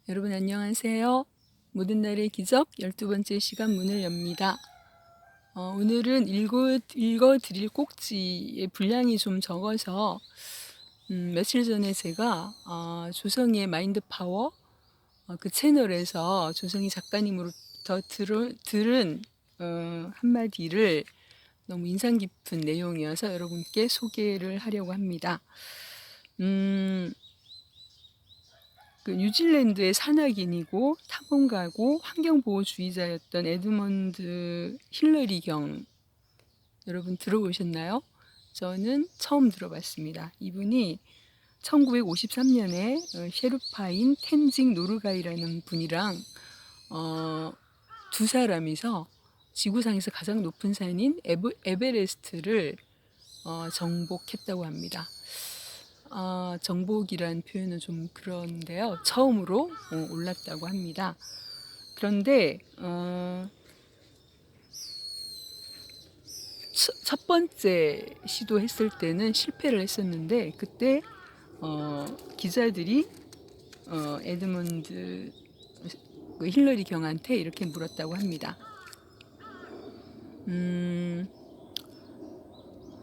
여러분 안녕하세요. 모든 날의 기적 12번째 시간 문을 엽니다. 오늘은 읽어드릴 꼭지의 분량이 좀 적어서 며칠 전에 제가 조성의 마인드 파워 그 채널에서 조성희 작가님으로부터 들은 한마디를 너무 인상 깊은 내용이어서 여러분께 소개를 하려고 합니다. 그 뉴질랜드의 산악인이고 탐험가고 환경보호주의자였던 에드먼드 힐러리 경, 여러분 들어보셨나요? 저는 처음 들어봤습니다. 이분이 1953년에 셰르파인 텐징 노르가이라는 분이랑 두 사람이서 지구상에서 가장 높은 산인 에베레스트를 정복했다고 합니다. 정복이란 표현은 좀 그런데요. 처음으로 올랐다고 합니다. 그런데 첫 번째 시도했을 때는 실패를 했었는데 그때 기자들이 에드먼드 힐러리 경한테 이렇게 물었다고 합니다.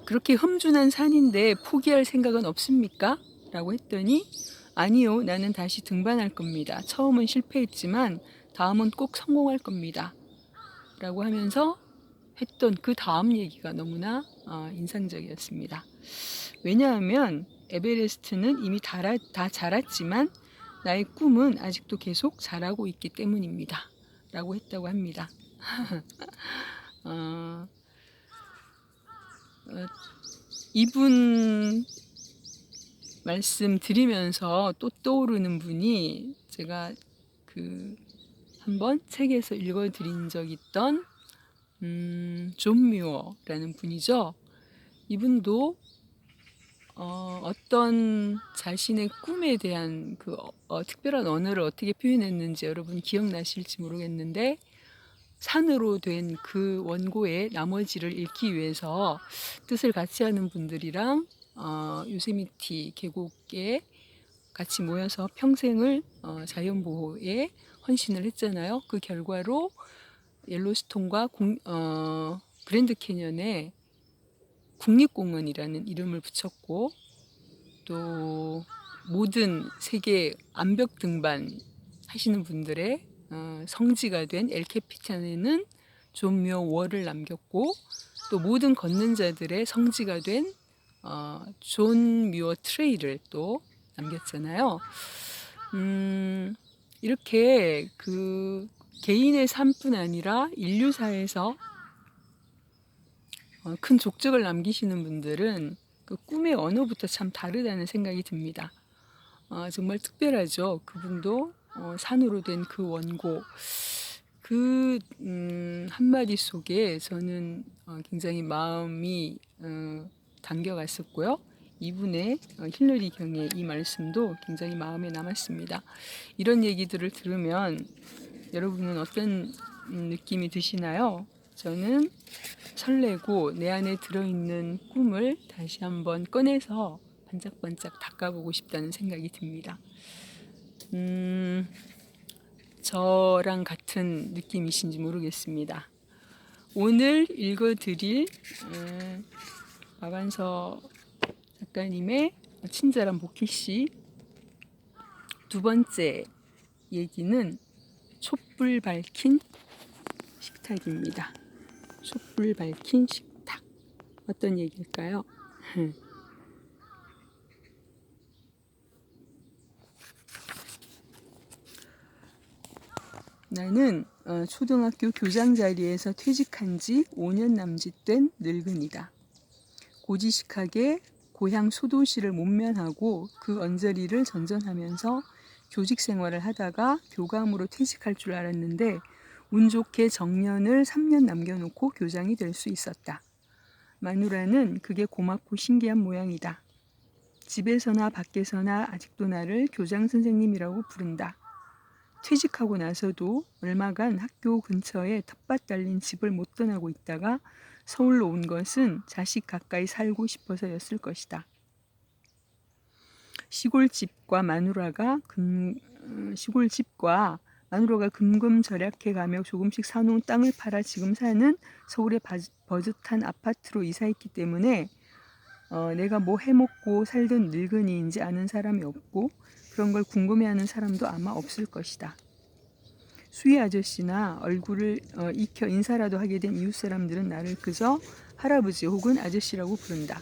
그렇게 험준한 산인데 포기할 생각은 없습니까? 라고 했더니 아니요, 나는 다시 등반할 겁니다. 처음은 실패했지만 다음은 꼭 성공할 겁니다. 라고 하면서 했던 그 다음 얘기가 너무나 인상적이었습니다. 왜냐하면 에베레스트는 이미 다 자랐지만 나의 꿈은 아직도 계속 자라고 있기 때문입니다. 라고 했다고 합니다. 이분 말씀 드리면서 또 떠오르는 분이 제가 한번 책에서 읽어드린 적 있던 존 뮤어라는 분이죠. 이분도 어떤 자신의 꿈에 대한 특별한 언어를 어떻게 표현했는지 여러분 기억나실지 모르겠는데 산으로 된 그 원고의 나머지를 읽기 위해서 뜻을 같이 하는 분들이랑 요세미티 계곡에 같이 모여서 평생을 자연보호에 헌신을 했잖아요. 그 결과로 옐로스톤과 그랜드 캐년에 국립공원이라는 이름을 붙였고, 또 모든 세계 암벽 등반 하시는 분들의 성지가 된 엘케피탄에는 존 뮤어 월을 남겼고, 또 모든 걷는 자들의 성지가 된 존 뮤어 트레일을 또 남겼잖아요. 이렇게 그 개인의 삶뿐 아니라 인류사에서 큰 족적을 남기시는 분들은 그 꿈의 언어부터 참 다르다는 생각이 듭니다. 정말 특별하죠. 그분도 산으로 된 그 원고, 그 한마디 속에 저는 굉장히 마음이 당겨갔었고요. 이분의 힐러리 경의 이 말씀도 굉장히 마음에 남았습니다. 이런 얘기들을 들으면 여러분은 어떤 느낌이 드시나요? 저는 설레고 내 안에 들어있는 꿈을 다시 한번 꺼내서 반짝반짝 닦아보고 싶다는 생각이 듭니다. 저랑 같은 느낌이신지 모르겠습니다. 오늘 읽어드릴 마반서 작가님의 친절한 복희씨 두 번째 얘기는 촛불 밝힌 식탁입니다. 촛불 밝힌 식탁. 어떤 얘기일까요? 나는 초등학교 교장 자리에서 퇴직한 지 5년 남짓 된 늙은이다. 고지식하게 고향 소도시를 몸면하고 그 언저리를 전전하면서 교직 생활을 하다가 교감으로 퇴직할 줄 알았는데 운 좋게 정년을 3년 남겨놓고 교장이 될 수 있었다. 마누라는 그게 고맙고 신기한 모양이다. 집에서나 밖에서나 아직도 나를 교장 선생님이라고 부른다. 퇴직하고 나서도 얼마간 학교 근처에 텃밭 달린 집을 못 떠나고 있다가 서울로 온 것은 자식 가까이 살고 싶어서였을 것이다. 시골집과 마누라가 금금절약해가며 조금씩 사놓은 땅을 팔아 지금 사는 서울의 버젓한 아파트로 이사했기 때문에 내가 뭐 해먹고 살던 늙은이인지 아는 사람이 없고 그런 걸 궁금해하는 사람도 아마 없을 것이다. 수희 아저씨나 얼굴을 익혀 인사라도 하게 된 이웃 사람들은 나를 그저 할아버지 혹은 아저씨라고 부른다.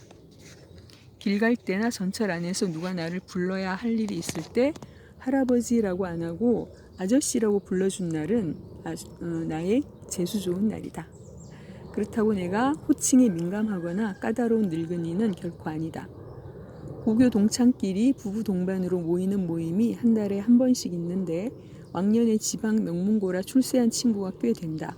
길 갈 때나 전철 안에서 누가 나를 불러야 할 일이 있을 때 할아버지라고 안 하고 아저씨라고 불러준 날은 나의 재수 좋은 날이다. 그렇다고 내가 호칭에 민감하거나 까다로운 늙은이는 결코 아니다. 고교 동창끼리 부부 동반으로 모이는 모임이 한 달에 한 번씩 있는데 왕년에 지방 명문고라 출세한 친구가 꽤 된다.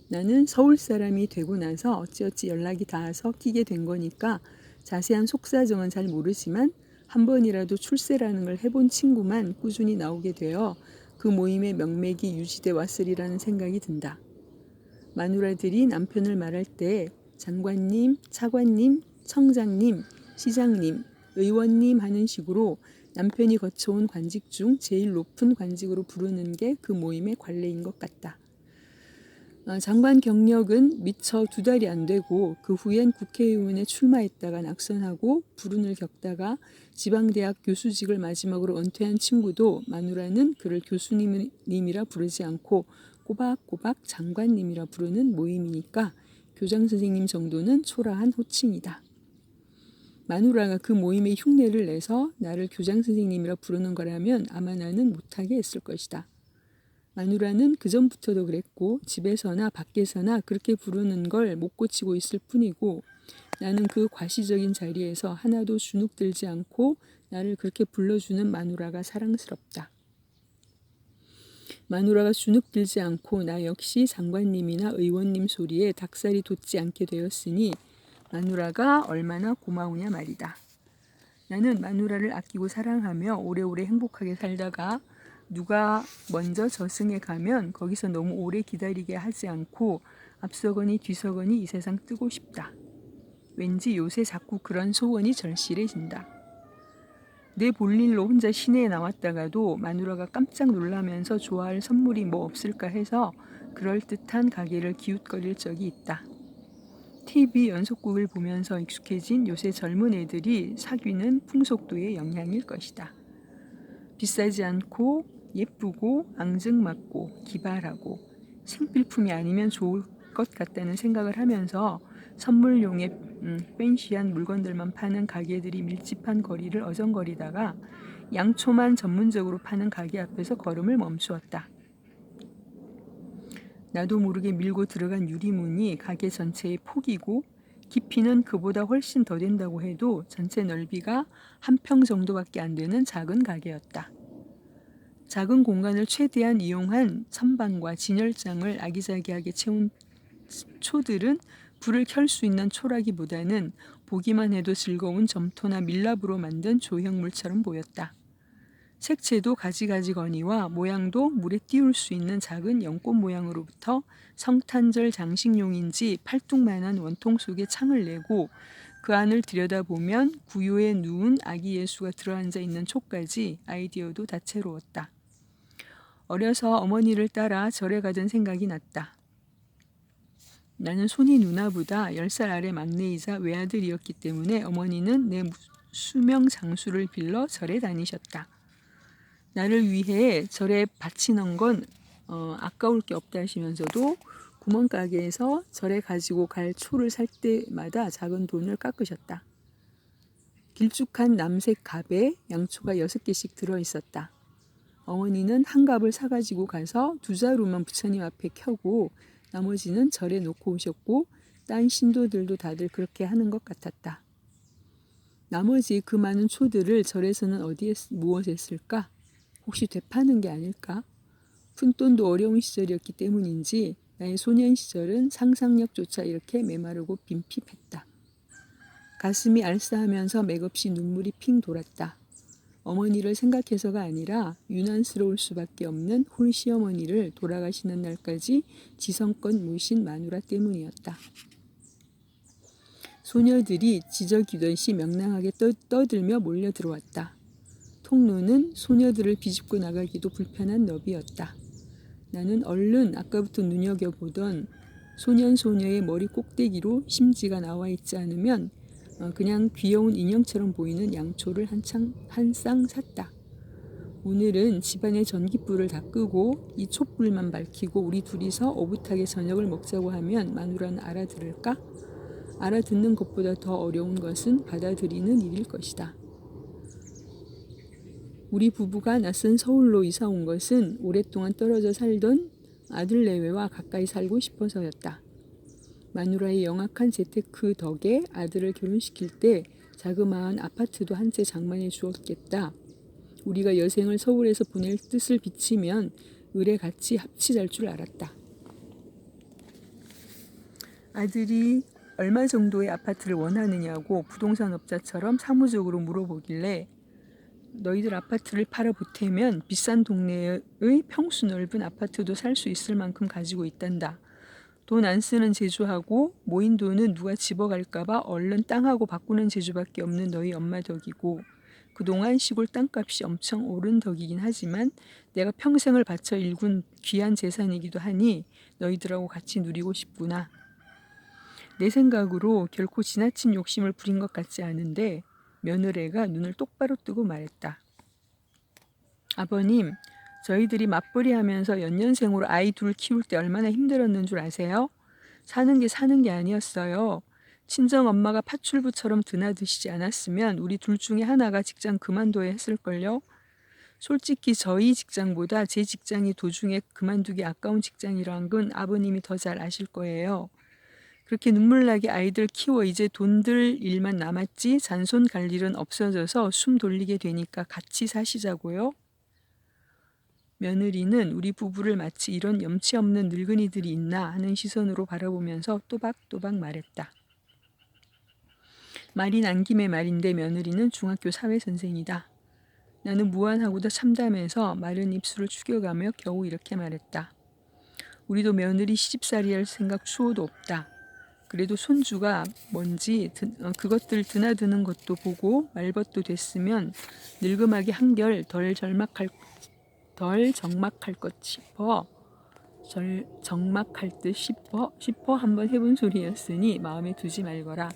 나는 서울 사람이 되고 나서 어찌어찌 연락이 닿아서 끼게 된 거니까 자세한 속사정은 잘 모르지만 한 번이라도 출세라는 걸 해본 친구만 꾸준히 나오게 되어 그 모임의 명맥이 유지돼 왔으리라는 생각이 든다. 마누라들이 남편을 말할 때 장관님, 차관님, 청장님, 시장님, 의원님 하는 식으로 남편이 거쳐온 관직 중 제일 높은 관직으로 부르는 게 그 모임의 관례인 것 같다. 장관 경력은 미처 2달이 안 되고 그 후엔 국회의원에 출마했다가 낙선하고 불운을 겪다가 지방대학 교수직을 마지막으로 은퇴한 친구도 마누라는 그를 교수님이라 부르지 않고 꼬박꼬박 장관님이라 부르는 모임이니까 교장선생님 정도는 초라한 호칭이다. 마누라가 그 모임에 흉내를 내서 나를 교장선생님이라 부르는 거라면 아마 나는 못하게 했을 것이다. 마누라는 그전부터도 그랬고 집에서나 밖에서나 그렇게 부르는 걸 못 고치고 있을 뿐이고 나는 그 과시적인 자리에서 하나도 주눅들지 않고 나를 그렇게 불러주는 마누라가 사랑스럽다. 마누라가 주눅들지 않고 나 역시 장관님이나 의원님 소리에 닭살이 돋지 않게 되었으니 마누라가 얼마나 고마우냐 말이다. 나는 마누라를 아끼고 사랑하며 오래오래 행복하게 살다가 누가 먼저 저승에 가면 거기서 너무 오래 기다리게 하지 않고 앞서거니 뒤서거니 이 세상 뜨고 싶다. 왠지 요새 자꾸 그런 소원이 절실해진다. 내 볼일로 혼자 시내에 나왔다가도 마누라가 깜짝 놀라면서 좋아할 선물이 뭐 없을까 해서 그럴듯한 가게를 기웃거릴 적이 있다. TV 연속극을 보면서 익숙해진 요새 젊은 애들이 사귀는 풍속도의 영향일 것이다. 비싸지 않고 예쁘고 앙증맞고 기발하고 생필품이 아니면 좋을 것 같다는 생각을 하면서 선물용의 팬시한 물건들만 파는 가게들이 밀집한 거리를 어정거리다가 양초만 전문적으로 파는 가게 앞에서 걸음을 멈추었다. 나도 모르게 밀고 들어간 유리문이 가게 전체의 폭이고 깊이는 그보다 훨씬 더 된다고 해도 전체 넓이가 1평 정도밖에 안 되는 작은 가게였다. 작은 공간을 최대한 이용한 선반과 진열장을 아기자기하게 채운 초들은 불을 켤 수 있는 초라기보다는 보기만 해도 즐거운 점토나 밀랍으로 만든 조형물처럼 보였다. 색채도 가지가지거니와 모양도 물에 띄울 수 있는 작은 연꽃 모양으로부터 성탄절 장식용인지 팔뚝만한 원통 속에 창을 내고 그 안을 들여다보면 구유에 누운 아기 예수가 들어앉아 있는 촉까지 아이디어도 다채로웠다. 어려서 어머니를 따라 절에 가던 생각이 났다. 나는 손이 누나보다 10살 아래 막내이자 외아들이었기 때문에 어머니는 내 수명 장수를 빌러 절에 다니셨다. 나를 위해 절에 바치는 건 아까울 게 없다 하시면서도 구멍가게에서 절에 가지고 갈 초를 살 때마다 작은 돈을 깎으셨다. 길쭉한 남색 갑에 양초가 6개씩 들어있었다. 어머니는 한 갑을 사가지고 가서 2자루만 부처님 앞에 켜고 나머지는 절에 놓고 오셨고 딴 신도들도 다들 그렇게 하는 것 같았다. 나머지 그 많은 초들을 절에서는 어디에 무엇에 쓸까? 혹시 되파는 게 아닐까? 푼돈도 어려운 시절이었기 때문인지 나의 소년 시절은 상상력조차 이렇게 메마르고 빈핍했다. 가슴이 알싸하면서 맥없이 눈물이 핑 돌았다. 어머니를 생각해서가 아니라 유난스러울 수밖에 없는 홀시어머니를 돌아가시는 날까지 지성껏 모신 마누라 때문이었다. 소녀들이 지저귀듯이 명랑하게 떠들며 몰려 들어왔다. 통로는 소녀들을 비집고 나가기도 불편한 너비였다. 나는 얼른 아까부터 눈여겨보던 소년소녀의 머리 꼭대기로 심지가 나와 있지 않으면 그냥 귀여운 인형처럼 보이는 양초를 한 쌍 샀다. 오늘은 집안의 전깃불을 다 끄고 이 촛불만 밝히고 우리 둘이서 오붓하게 저녁을 먹자고 하면 마누라는 알아들을까? 알아듣는 것보다 더 어려운 것은 받아들이는 일일 것이다. 우리 부부가 낯선 서울로 이사 온 것은 오랫동안 떨어져 살던 아들 내외와 가까이 살고 싶어서였다. 마누라의 영악한 재테크 덕에 아들을 결혼시킬 때 자그마한 아파트도 한 채 장만해 주었겠다. 우리가 여생을 서울에서 보낼 뜻을 비치면 을에 같이 합치잘 줄 알았다. 아들이 얼마 정도의 아파트를 원하느냐고 부동산 업자처럼 사무적으로 물어보길래 너희들 아파트를 팔아 보태면 비싼 동네의 평수 넓은 아파트도 살 수 있을 만큼 가지고 있단다. 돈 안 쓰는 제주하고 모인 돈은 누가 집어갈까봐 얼른 땅하고 바꾸는 제주밖에 없는 너희 엄마 덕이고 그동안 시골 땅값이 엄청 오른 덕이긴 하지만 내가 평생을 바쳐 일군 귀한 재산이기도 하니 너희들하고 같이 누리고 싶구나. 내 생각으로 결코 지나친 욕심을 부린 것 같지 않은데 며느리가 눈을 똑바로 뜨고 말했다. 아버님, 저희들이 맞벌이 하면서 연년생으로 아이 둘 키울 때 얼마나 힘들었는 줄 아세요? 사는 게 아니었어요. 친정 엄마가 파출부처럼 드나드시지 않았으면 우리 둘 중에 하나가 직장 그만둬야 했을걸요. 솔직히 저희 직장보다 제 직장이 도중에 그만두기 아까운 직장이란 건 아버님이 더 잘 아실 거예요. 그렇게 눈물나게 아이들 키워 이제 돈 들 일만 남았지 잔손 갈 일은 없어져서 숨 돌리게 되니까 같이 사시자고요. 며느리는 우리 부부를 마치 이런 염치 없는 늙은이들이 있나 하는 시선으로 바라보면서 또박또박 말했다. 말이 난 김에 말인데 며느리는 중학교 사회선생이다. 나는 무안하고도 참담해서 마른 입술을 축여가며 겨우 이렇게 말했다. 우리도 며느리 시집살이 할 생각 추호도 없다. 그래도 손주가 뭔지 그것들 드나드는 것도 보고 말벗도 됐으면 늙음하게 한결 덜 적막할 듯 싶어 한번 해본 소리였으니 마음에 두지 말거라.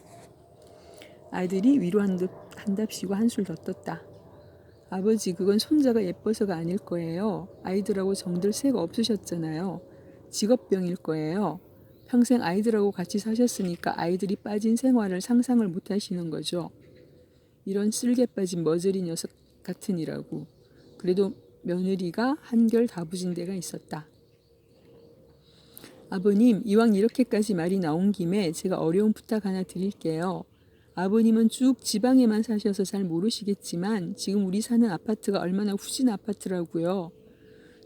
아들이 위로 한답시고 한술 더 떴다. 아버지, 그건 손자가 예뻐서가 아닐 거예요. 아이들하고 정들 새가 없으셨잖아요. 직업병일 거예요. 평생 아이들하고 같이 사셨으니까 아이들이 빠진 생활을 상상을 못 하시는 거죠. 이런 쓸개 빠진 머저리 녀석 같으니라고. 그래도 며느리가 한결 다부진 데가 있었다. 아버님, 이왕 이렇게까지 말이 나온 김에 제가 어려운 부탁 하나 드릴게요. 아버님은 쭉 지방에만 사셔서 잘 모르시겠지만 지금 우리 사는 아파트가 얼마나 후진 아파트라고요.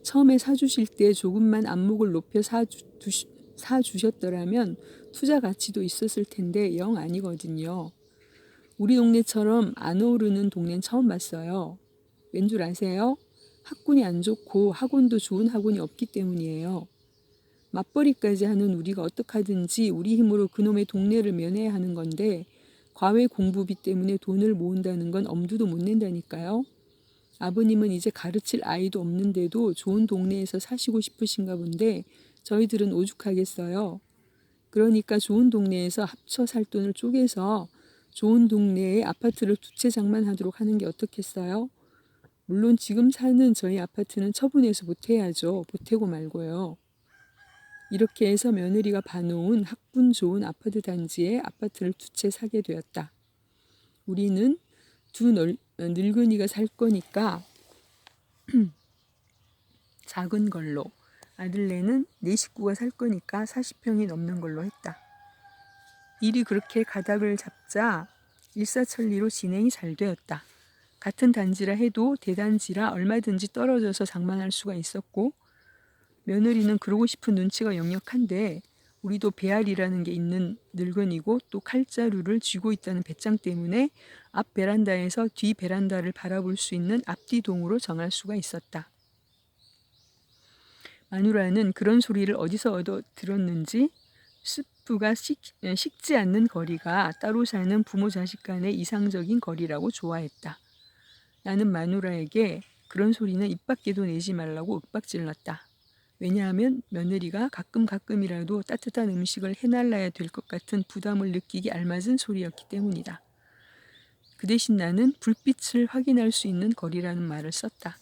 처음에 사주실 때 조금만 안목을 높여 사주셨더라면 투자 가치도 있었을 텐데 영 아니거든요. 우리 동네처럼 안 오르는 동네는 처음 봤어요. 왠 줄 아세요? 학군이 안 좋고 학원도 좋은 학원이 없기 때문이에요. 맞벌이까지 하는 우리가 어떡하든지 우리 힘으로 그놈의 동네를 면해야 하는 건데 과외 공부비 때문에 돈을 모은다는 건 엄두도 못 낸다니까요. 아버님은 이제 가르칠 아이도 없는데도 좋은 동네에서 사시고 싶으신가 본데 저희들은 오죽하겠어요. 그러니까 좋은 동네에서 합쳐 살 돈을 쪼개서 좋은 동네에 아파트를 두 채 장만하도록 하는 게 어떻겠어요? 물론 지금 사는 저희 아파트는 처분해서 보태야죠. 보태고 말고요. 이렇게 해서 며느리가 봐놓은 학군 좋은 아파트 단지에 아파트를 두 채 사게 되었다. 우리는 두 늙은이가 살 거니까 작은 걸로, 아들네는 네 식구가 살 거니까 40평이 넘는 걸로 했다. 일이 그렇게 가닥을 잡자 일사천리로 진행이 잘 되었다. 같은 단지라 해도 대단지라 얼마든지 떨어져서 장만할 수가 있었고 며느리는 그러고 싶은 눈치가 역력한데 우리도 배알이라는 게 있는 늙은이고 또 칼자루를 쥐고 있다는 배짱 때문에 앞 베란다에서 뒤 베란다를 바라볼 수 있는 앞뒤 동으로 정할 수가 있었다. 마누라는 그런 소리를 어디서 얻어 들었는지 부가 식지 않는 거리가 따로 사는 부모 자식 간의 이상적인 거리라고 좋아했다. 나는 마누라에게 그런 소리는 입 밖에도 내지 말라고 윽박질렀다. 왜냐하면 며느리가 가끔이라도 따뜻한 음식을 해날라야 될 것 같은 부담을 느끼기 알맞은 소리였기 때문이다. 그 대신 나는 불빛을 확인할 수 있는 거리라는 말을 썼다.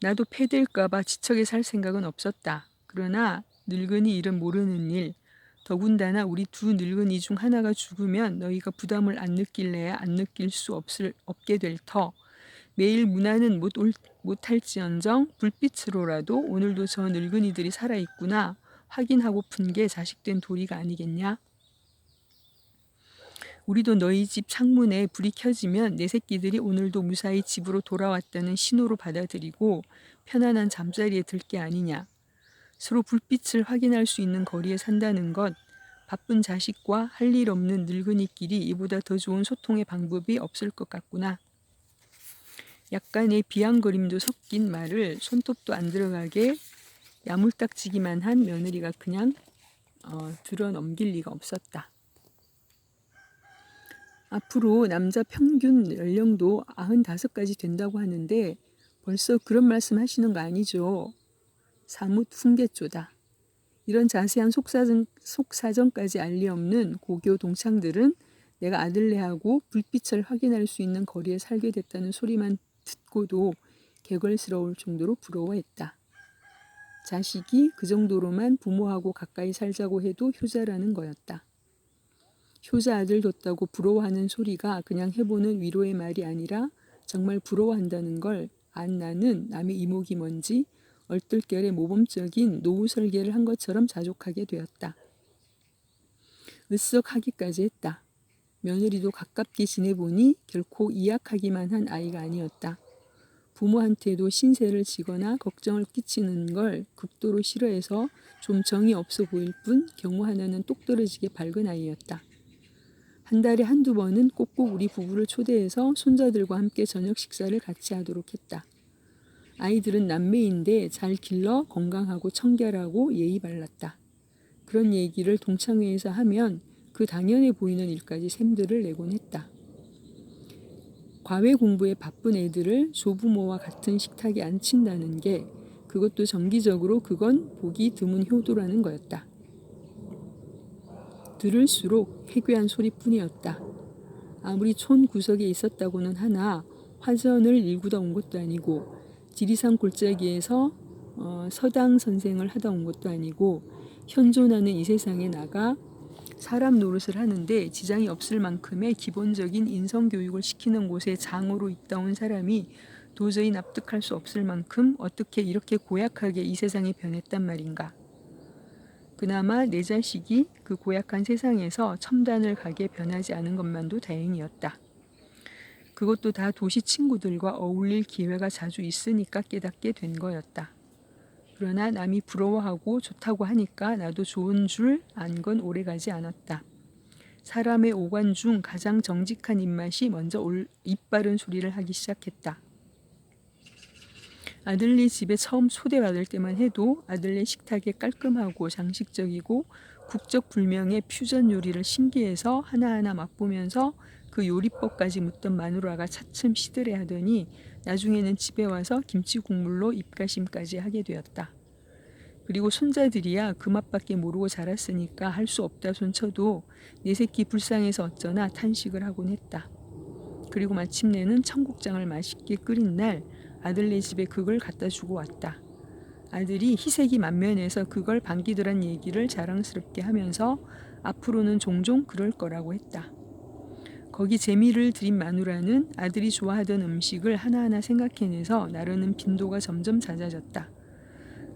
나도 패될까봐 지척에 살 생각은 없었다. 그러나 늙은이 일은 모르는 일, 더군다나 우리 두 늙은이 중 하나가 죽으면 너희가 부담을 안 느낄래야 안 느낄 수 없게 될 터. 매일 문화는 못할지언정 불빛으로라도 오늘도 저 늙은이들이 살아있구나 확인하고픈 게 자식된 도리가 아니겠냐? 우리도 너희 집 창문에 불이 켜지면 내 새끼들이 오늘도 무사히 집으로 돌아왔다는 신호로 받아들이고 편안한 잠자리에 들 게 아니냐. 서로 불빛을 확인할 수 있는 거리에 산다는 것, 바쁜 자식과 할 일 없는 늙은이끼리 이보다 더 좋은 소통의 방법이 없을 것 같구나. 약간의 비양거림도 섞인 말을 손톱도 안 들어가게 야물딱지기만 한 며느리가 그냥 들어 넘길 리가 없었다. 앞으로 남자 평균 연령도 95까지 된다고 하는데 벌써 그런 말씀 하시는 거 아니죠? 사뭇 훈계조다. 이런 자세한 속사정까지 알리 없는 고교 동창들은 내가 아들네하고 불빛을 확인할 수 있는 거리에 살게 됐다는 소리만 듣고도 개걸스러울 정도로 부러워했다. 자식이 그 정도로만 부모하고 가까이 살자고 해도 효자라는 거였다. 효자 아들 뒀다고 부러워하는 소리가 그냥 해보는 위로의 말이 아니라 정말 부러워한다는 걸 안 나는 남의 이목이 뭔지 얼떨결에 모범적인 노후 설계를 한 것처럼 자족하게 되었다. 으쓱 하기까지 했다. 며느리도 가깝게 지내보니 결코 이약하기만 한 아이가 아니었다. 부모한테도 신세를 지거나 걱정을 끼치는 걸 극도로 싫어해서 좀 정이 없어 보일 뿐 경우 하나는 똑 떨어지게 밝은 아이였다. 한 달에 한두 번은 꼭꼭 우리 부부를 초대해서 손자들과 함께 저녁 식사를 같이 하도록 했다. 아이들은 남매인데 잘 길러 건강하고 청결하고 예의 발랐다. 그런 얘기를 동창회에서 하면 그 당연해 보이는 일까지 샘들을 내곤 했다. 과외 공부에 바쁜 애들을 조부모와 같은 식탁에 앉힌다는 게 그것도 정기적으로 그건 보기 드문 효도라는 거였다. 들을수록 해괴한 소리뿐이었다. 아무리 촌 구석에 있었다고는 하나 화전을 일구다 온 것도 아니고 지리산 골짜기에서 서당 선생을 하다 온 것도 아니고 현존하는 이 세상에 나가 사람 노릇을 하는데 지장이 없을 만큼의 기본적인 인성교육을 시키는 곳에 장으로 있다 온 사람이 도저히 납득할 수 없을 만큼 어떻게 이렇게 고약하게 이 세상이 변했단 말인가. 그나마 내 자식이 그 고약한 세상에서 첨단을 가게 변하지 않은 것만도 다행이었다. 그것도 다 도시 친구들과 어울릴 기회가 자주 있으니까 깨닫게 된 거였다. 그러나 남이 부러워하고 좋다고 하니까 나도 좋은 줄 안 건 오래가지 않았다. 사람의 오관 중 가장 정직한 입맛이 먼저 입 바른 소리를 하기 시작했다. 아들네 집에 처음 초대받을 때만 해도 아들네 식탁에 깔끔하고 장식적이고 국적불명의 퓨전 요리를 신기해서 하나하나 맛보면서 그 요리법까지 묻던 마누라가 차츰 시들해하더니 나중에는 집에 와서 김치 국물로 입가심까지 하게 되었다. 그리고 손자들이야 그 맛밖에 모르고 자랐으니까 할 수 없다 손쳐도 내 새끼 불쌍해서 어쩌나 탄식을 하곤 했다. 그리고 마침내는 청국장을 맛있게 끓인 날 아들네 집에 그걸 갖다 주고 왔다. 아들이 희색이 만면해서 그걸 반기더란 얘기를 자랑스럽게 하면서 앞으로는 종종 그럴 거라고 했다. 거기 재미를 들인 마누라는 아들이 좋아하던 음식을 하나하나 생각해내서 나르는 빈도가 점점 잦아졌다.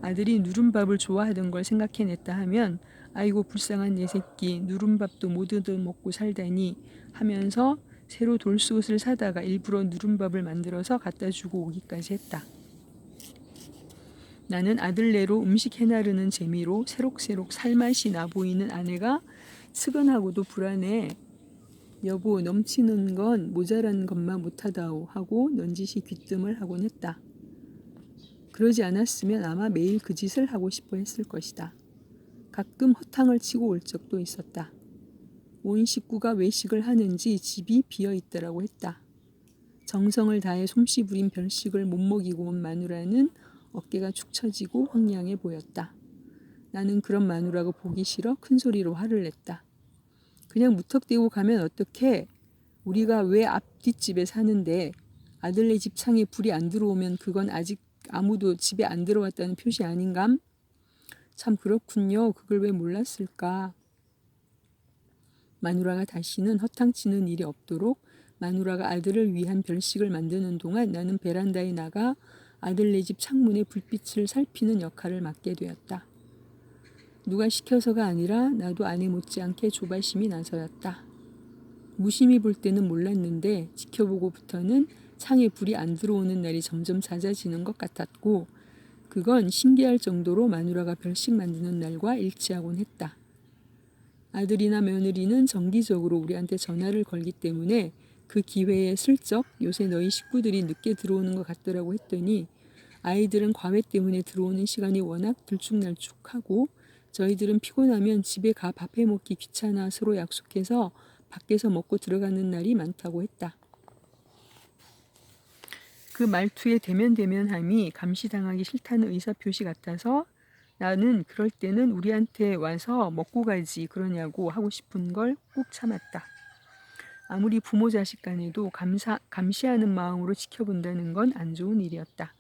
아들이 누른밥을 좋아하던 걸 생각해냈다 하면 아이고 불쌍한 내 새끼 누른밥도 못 얻어먹고 살다니 하면서 새로 돌솥을 사다가 일부러 누른밥을 만들어서 갖다 주고 오기까지 했다. 나는 아들네로 음식 해나르는 재미로 새록새록 살맛이 나 보이는 아내가 측은하고도 불안해. 여보 넘치는 건 모자란 것만 못하다오 하고 넌지시 귀뜸을 하곤 했다. 그러지 않았으면 아마 매일 그 짓을 하고 싶어 했을 것이다. 가끔 허탕을 치고 올 적도 있었다. 온 식구가 외식을 하는지 집이 비어 있더라고 했다. 정성을 다해 솜씨 부린 별식을 못 먹이고 온 마누라는 어깨가 축 처지고 황량해 보였다. 나는 그런 마누라가 보기 싫어 큰 소리로 화를 냈다. 그냥 무턱대고 가면 어떡해? 우리가 왜 앞뒷집에 사는데 아들네 집 창에 불이 안 들어오면 그건 아직 아무도 집에 안 들어왔다는 표시 아닌감? 참 그렇군요. 그걸 왜 몰랐을까? 마누라가 다시는 허탕치는 일이 없도록 마누라가 아들을 위한 별식을 만드는 동안 나는 베란다에 나가 아들네 집 창문의 불빛을 살피는 역할을 맡게 되었다. 누가 시켜서가 아니라 나도 아내 못지않게 조바심이 나서였다. 무심히 볼 때는 몰랐는데 지켜보고부터는 창에 불이 안 들어오는 날이 점점 잦아지는 것 같았고 그건 신기할 정도로 마누라가 별식 만드는 날과 일치하곤 했다. 아들이나 며느리는 정기적으로 우리한테 전화를 걸기 때문에 그 기회에 슬쩍 요새 너희 식구들이 늦게 들어오는 것 같더라고 했더니 아이들은 과외 때문에 들어오는 시간이 워낙 들쭉날쭉하고 저희들은 피곤하면 집에 가 밥 해먹기 귀찮아 서로 약속해서 밖에서 먹고 들어가는 날이 많다고 했다. 그 말투의 대면대면함이 감시당하기 싫다는 의사표시 같아서 나는 그럴 때는 우리한테 와서 먹고 가지 그러냐고 하고 싶은 걸 꾹 참았다. 아무리 부모 자식 간에도 감시하는 마음으로 지켜본다는 건 안 좋은 일이었다.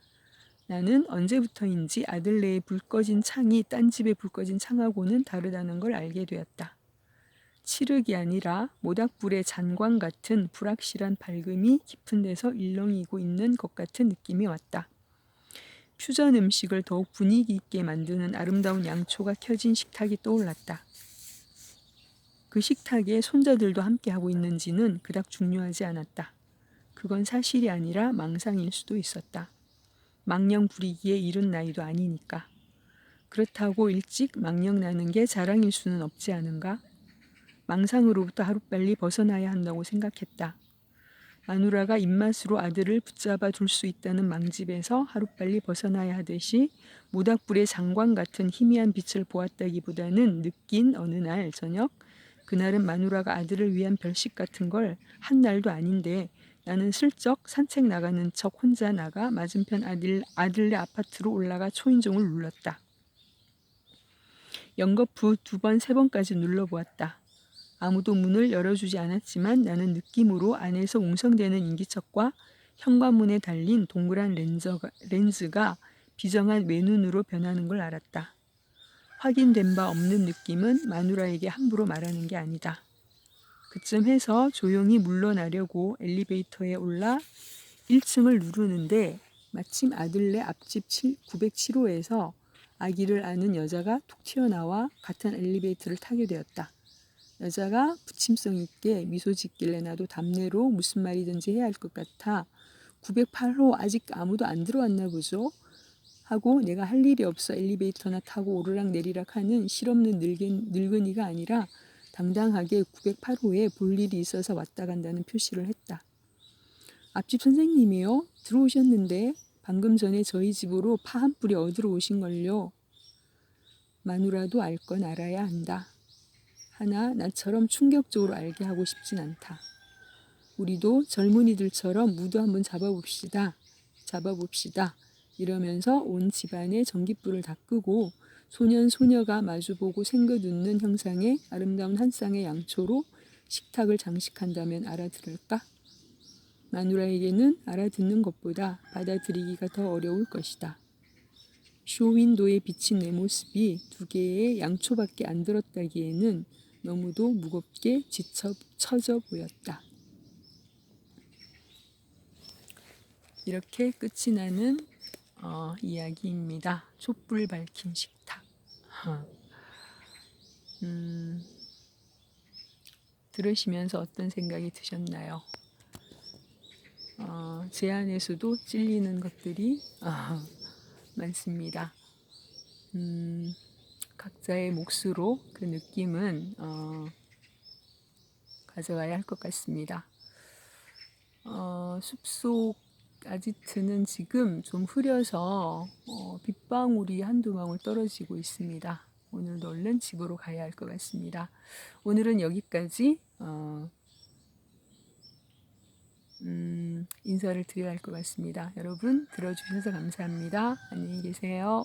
나는 언제부터인지 아들네의 불 꺼진 창이 딴 집에 불 꺼진 창하고는 다르다는 걸 알게 되었다. 칠흑이 아니라 모닥불의 잔광 같은 불확실한 밝음이 깊은 데서 일렁이고 있는 것 같은 느낌이 왔다. 퓨전 음식을 더욱 분위기 있게 만드는 아름다운 양초가 켜진 식탁이 떠올랐다. 그 식탁에 손자들도 함께하고 있는지는 그닥 중요하지 않았다. 그건 사실이 아니라 망상일 수도 있었다. 망령 부리기에 이른 나이도 아니니까. 그렇다고 일찍 망령 나는 게 자랑일 수는 없지 않은가? 망상으로부터 하루빨리 벗어나야 한다고 생각했다. 마누라가 입맛으로 아들을 붙잡아 둘 수 있다는 망집에서 하루빨리 벗어나야 하듯이 모닥불의 장광 같은 희미한 빛을 보았다기보다는 느낀 어느 날 저녁 그날은 마누라가 아들을 위한 별식 같은 걸 한 날도 아닌데 나는 슬쩍 산책 나가는 척 혼자 나가 맞은편 아들네 아파트로 올라가 초인종을 눌렀다. 연거푸 2번, 3번까지 눌러보았다. 아무도 문을 열어주지 않았지만 나는 느낌으로 안에서 웅성대는 인기척과 현관문에 달린 동그란 렌즈가 비정한 외눈으로 변하는 걸 알았다. 확인된 바 없는 느낌은 마누라에게 함부로 말하는 게 아니다. 그쯤 해서 조용히 물러나려고 엘리베이터에 올라 1층을 누르는데 마침 아들네 앞집 907호에서 아기를 아는 여자가 툭 튀어나와 같은 엘리베이터를 타게 되었다. 여자가 부침성 있게 미소 짓길래 나도 답례로 무슨 말이든지 해야 할 것 같아 908호 아직 아무도 안 들어왔나 보죠? 하고 내가 할 일이 없어 엘리베이터나 타고 오르락 내리락 하는 실없는 늙은이가 아니라 당당하게 908호에 볼 일이 있어서 왔다 간다는 표시를 했다. 앞집 선생님이요? 들어오셨는데 방금 전에 저희 집으로 파 한 뿌리 얻으러 오신걸요. 마누라도 알 건 알아야 한다. 하나 나처럼 충격적으로 알게 하고 싶진 않다. 우리도 젊은이들처럼 무드 한번 잡아봅시다. 이러면서 온 집안의 전깃불을 다 끄고 소년 소녀가 마주보고 생긋 웃는 형상의 아름다운 한 쌍의 양초로 식탁을 장식한다면 알아들을까? 마누라에게는 알아듣는 것보다 받아들이기가 더 어려울 것이다. 쇼윈도에 비친 내 모습이 2개의 양초밖에 안 들었다기에는 너무도 무겁게 처져 보였다. 이렇게 끝이 나는 이야기입니다. 촛불 밝힌 식탁. 들으시면서 어떤 생각이 드셨나요? 제 안에서도 찔리는 것들이 많습니다. 각자의 몫으로 그 느낌은 가져가야 할 것 같습니다. 숲속 아지트는 지금 좀 흐려서 빗방울이 한두 방울 떨어지고 있습니다. 오늘도 얼른 집으로 가야 할 것 같습니다. 오늘은 여기까지 인사를 드려야 할 것 같습니다. 여러분 들어주셔서 감사합니다. 안녕히 계세요.